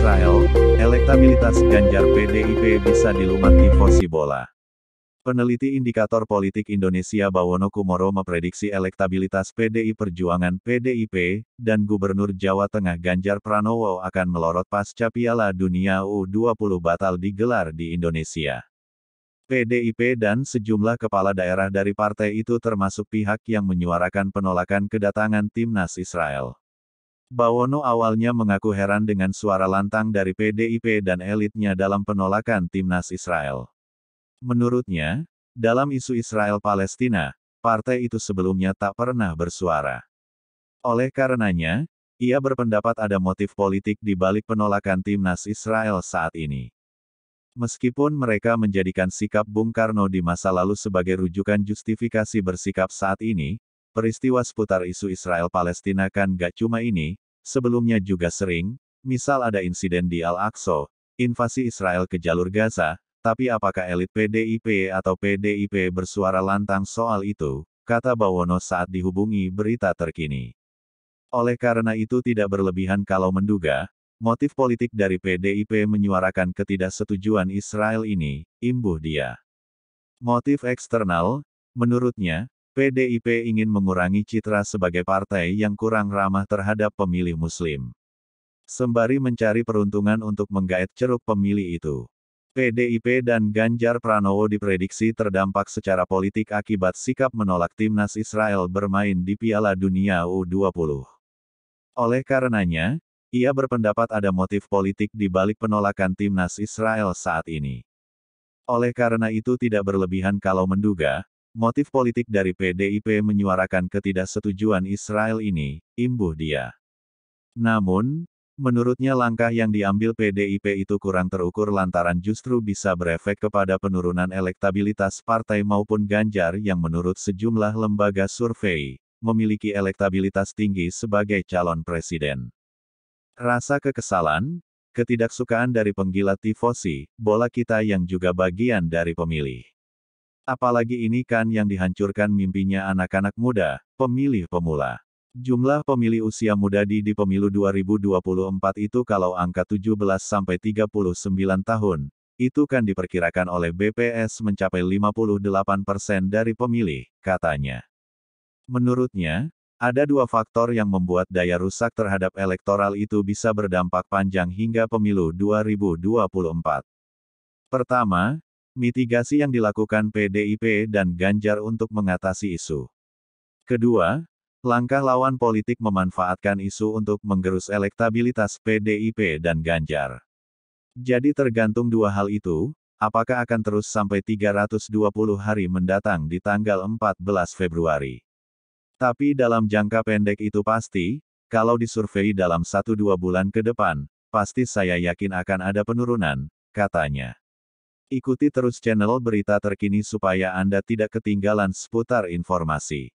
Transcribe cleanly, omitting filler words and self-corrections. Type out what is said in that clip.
Israel, elektabilitas Ganjar PDIP bisa dilumat tifosi bola. Peneliti Indikator Politik Indonesia Bawono Kumoro memprediksi elektabilitas PDI Perjuangan (PDIP) dan Gubernur Jawa Tengah Ganjar Pranowo akan melorot pasca Piala Dunia U20 batal digelar di Indonesia. PDIP dan sejumlah kepala daerah dari partai itu termasuk pihak yang menyuarakan penolakan kedatangan timnas Israel. Bawono awalnya mengaku heran dengan suara lantang dari PDIP dan elitnya dalam penolakan timnas Israel. Menurutnya, dalam isu Israel-Palestina, partai itu sebelumnya tak pernah bersuara. Oleh karenanya, ia berpendapat ada motif politik di balik penolakan timnas Israel saat ini. Meskipun mereka menjadikan sikap Bung Karno di masa lalu sebagai rujukan justifikasi bersikap saat ini, peristiwa seputar isu Israel-Palestina kan gak cuma ini, sebelumnya juga sering, misal ada insiden di Al-Aqsa, invasi Israel ke jalur Gaza. Tapi apakah elit PDIP atau PDIP bersuara lantang soal itu, kata Bawono saat dihubungi Berita Terkini. Oleh karena itu tidak berlebihan kalau menduga, motif politik dari PDIP menyuarakan ketidaksetujuan Israel ini, imbuh dia. Motif eksternal, menurutnya, PDIP ingin mengurangi citra sebagai partai yang kurang ramah terhadap pemilih Muslim. Sembari mencari peruntungan untuk menggait ceruk pemilih itu. PDIP dan Ganjar Pranowo diprediksi terdampak secara politik akibat sikap menolak timnas Israel bermain di Piala Dunia U20. Oleh karenanya, ia berpendapat ada motif politik di balik penolakan timnas Israel saat ini. Oleh karena itu tidak berlebihan kalau menduga, motif politik dari PDIP menyuarakan ketidaksetujuan Israel ini, imbuh dia. Namun, menurutnya langkah yang diambil PDIP itu kurang terukur lantaran justru bisa berefek kepada penurunan elektabilitas partai maupun Ganjar yang menurut sejumlah lembaga survei, memiliki elektabilitas tinggi sebagai calon presiden. Rasa kekesalan, ketidaksukaan dari penggila tifosi, bola kita yang juga bagian dari pemilih. Apalagi ini kan yang dihancurkan mimpinya anak-anak muda, pemilih pemula. Jumlah pemilih usia muda di pemilu 2024 itu kalau angka 17-39 tahun, itu kan diperkirakan oleh BPS mencapai 58% dari pemilih, katanya. Menurutnya, ada dua faktor yang membuat daya rusak terhadap elektoral itu bisa berdampak panjang hingga pemilu 2024. Pertama, mitigasi yang dilakukan PDIP dan Ganjar untuk mengatasi isu. Kedua, langkah lawan politik memanfaatkan isu untuk menggerus elektabilitas PDIP dan Ganjar. Jadi tergantung dua hal itu, apakah akan terus sampai 320 hari mendatang di tanggal 14 Februari. Tapi dalam jangka pendek itu pasti, kalau disurvei dalam 1-2 bulan ke depan, pasti saya yakin akan ada penurunan, katanya. Ikuti terus channel Berita Terkini supaya Anda tidak ketinggalan seputar informasi